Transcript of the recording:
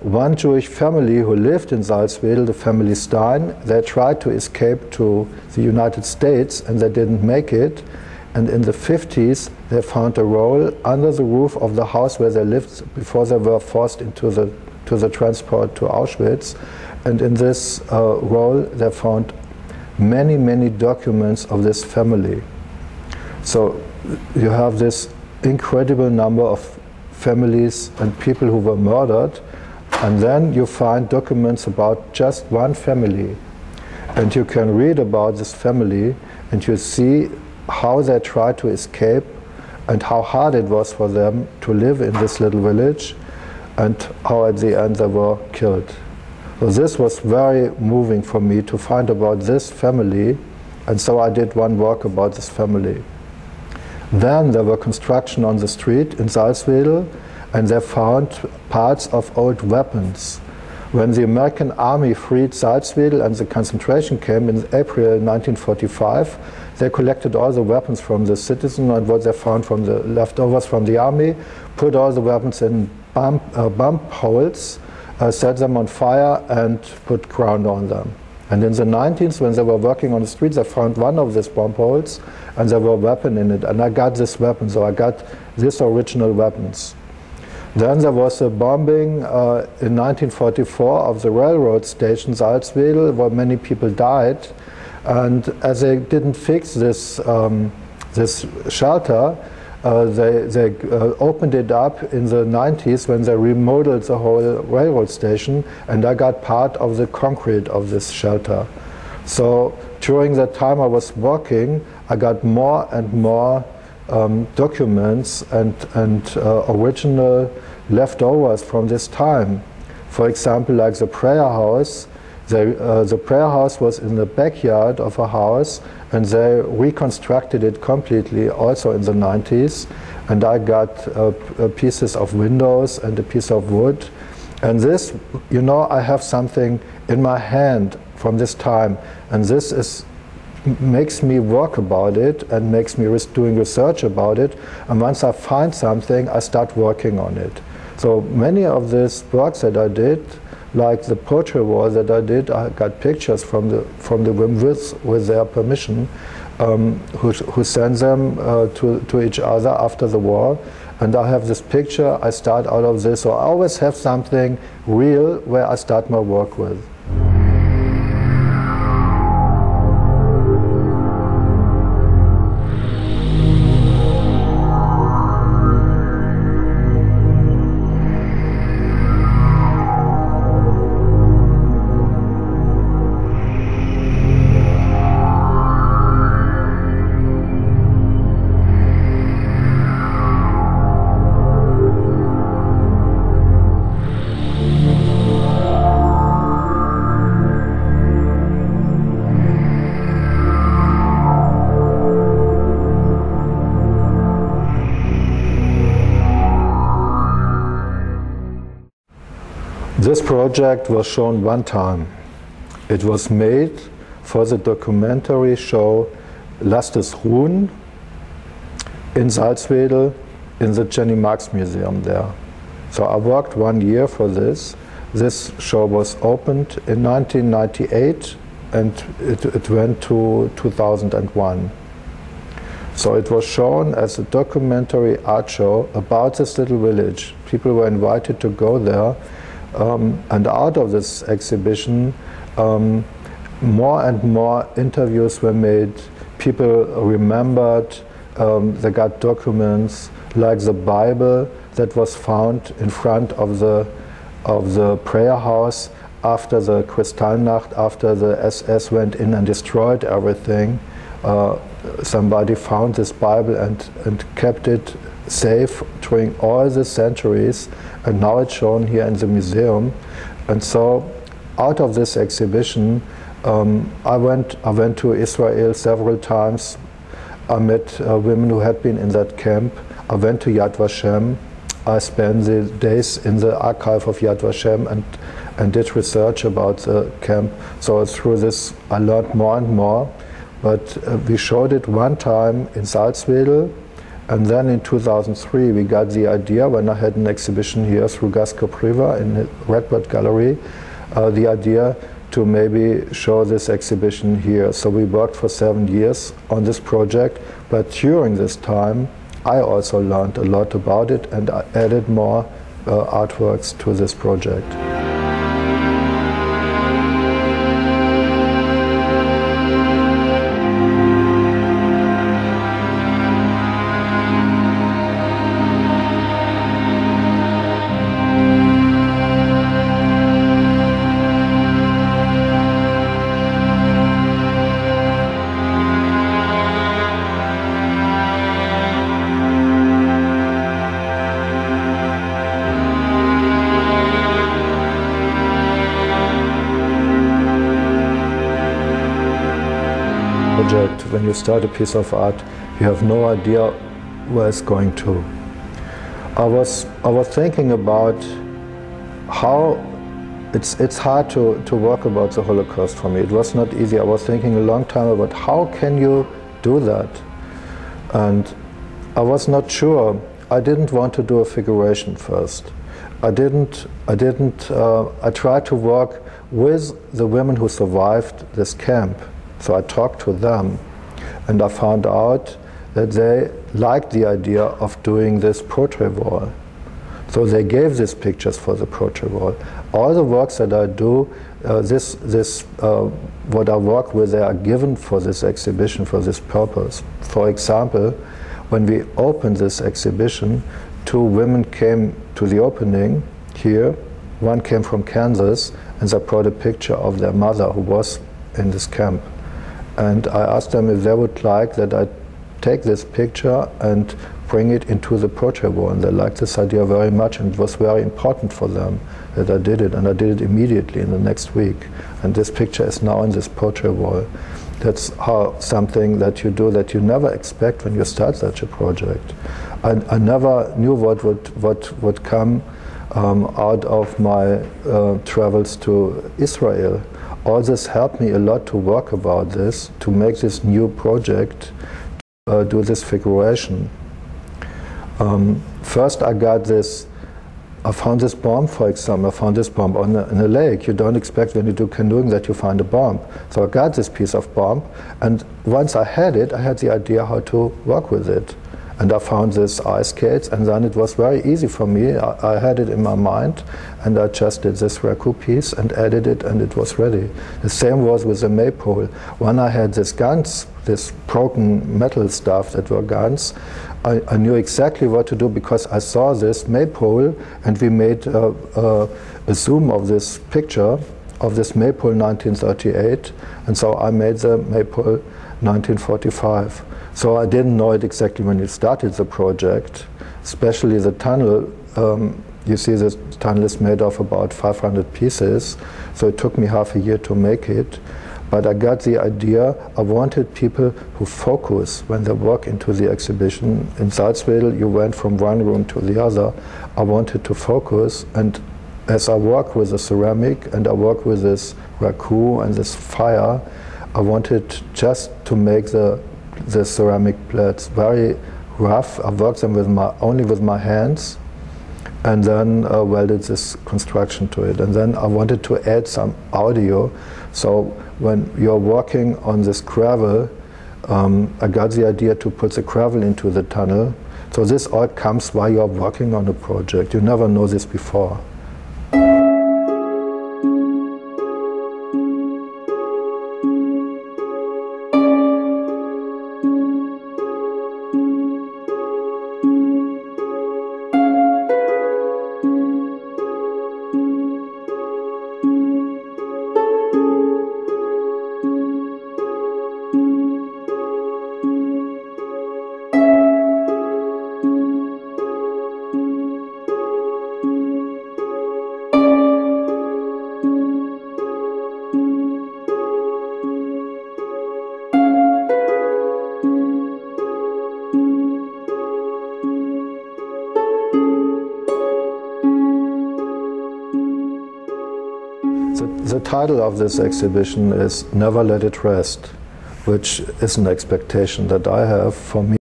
one Jewish family who lived in Salzwedel, the family Stein. They tried to escape to the United States and they didn't make it. And in the 50s, they found a roll under the roof of the house where they lived before they were forced into the transport to Auschwitz. And in this roll, they found many, many documents of this family. So you have this incredible number of families and people who were murdered, and then you find documents about just one family. And you can read about this family, and you see how they tried to escape and how hard it was for them to live in this little village, and how at the end they were killed. So this was very moving for me to find about this family, and so I did one work about this family. Then there were construction on the street in Salzwedel, and they found parts of old weapons. When the American army freed Salzwedel and the concentration camp in April 1945, they collected all the weapons from the citizens and what they found from the leftovers from the army, put all the weapons in bomb holes, set them on fire and put ground on them. And in the 90s, when they were working on the streets, they found one of these bomb holes and there were a weapon in it. And I got this weapon, so I got these original weapons. Then there was a bombing in 1944 of the railroad station Salzwedel, where many people died. And as they didn't fix this, this shelter, they opened it up in the 90s when they remodeled the whole railroad station, and I got part of the concrete of this shelter. So during that time I was working, I got more and more documents and original leftovers from this time. For example, like the prayer house. The prayer house was in the backyard of a house, and they reconstructed it completely also in the 90s. And I got pieces of windows and a piece of wood. And this, you know, I have something in my hand from this time, and this makes me work about it and makes me doing research about it. And once I find something, I start working on it. So many of these works that I did, like the portrait wall that I did, I got pictures from the women with their permission, who sent them to each other after the war. And I have this picture, I start out of this, so I always have something real where I start my work with. This project was shown one time. It was made for the documentary show Lass es ruhen in Salzwedel in the Jenny Marx Museum there. So I worked 1 year for this. This show was opened in 1998 and it went to 2001. So it was shown as a documentary art show about this little village. People were invited to go there. And out of this exhibition, more and more interviews were made. People remembered, they got documents like the Bible that was found in front of the prayer house after the Kristallnacht, after the SS went in and destroyed everything. Somebody found this Bible and kept it safe during all the centuries, and now it's shown here in the museum. And so out of this exhibition, I went to Israel several times. I met women who had been in that camp. I went to Yad Vashem. I spent the days in the archive of Yad Vashem and did research about the camp. So through this I learned more and more. But we showed it one time in Salzwedel, And then in 2003 we got the idea, when I had an exhibition here through Gasco Priva in the Redbird Gallery, the idea to maybe show this exhibition here. So we worked for 7 years on this project, but during this time I also learned a lot about it, and I added more artworks to this project. When you start a piece of art, you have no idea where it's going to. I was thinking about how it's hard to work about the Holocaust for me. It was not easy. I was thinking a long time about how can you do that, and I was not sure. I didn't want to do a figuration first. I tried to work with the women who survived this camp. So I talked to them, and I found out that they liked the idea of doing this portrait wall. So they gave these pictures for the portrait wall. All the works that I do, what I work with, they are given for this exhibition, for this purpose. For example, when we opened this exhibition, 2 women came to the opening here. One came from Kansas, and they brought a picture of their mother who was in this camp. And I asked them if they would like that I take this picture and bring it into the portrait wall. And they liked this idea very much, and it was very important for them that I did it. And I did it immediately in the next week. And this picture is now in this portrait wall. That's how something that you do that you never expect when you start such a project. I never knew what would come out of my travels to Israel. All this helped me a lot to work about this, to make this new project, do this figuration. First I found this bomb, for example. I found this bomb in a lake. You don't expect when you do canoeing that you find a bomb. So I got this piece of bomb, and once I had it, I had the idea how to work with it. And I found this ice skates, and then it was very easy for me. I had it in my mind, and I just did this raku piece and added it, and it was ready. The same was with the maypole. When I had these guns, this broken metal stuff that were guns, I knew exactly what to do because I saw this maypole, and we made a zoom of this picture of this maypole 1938, and so I made the maypole 1945. So I didn't know it exactly when we started the project, especially the tunnel. You see this tunnel is made of about 500 pieces, so it took me half a year to make it. But I got the idea, I wanted people who focus when they walk into the exhibition. In Salzwedel, you went from one room to the other. I wanted to focus, and as I work with the ceramic and I work with this raku and this fire, I wanted just to make the ceramic plates very rough. I worked them only with my hands, and then welded this construction to it. And then I wanted to add some audio. So when you're working on this gravel, I got the idea to put the gravel into the tunnel. So this all comes while you're working on a project. You never know this before. The title of this exhibition is Never Let It Rest, which is an expectation that I have for me.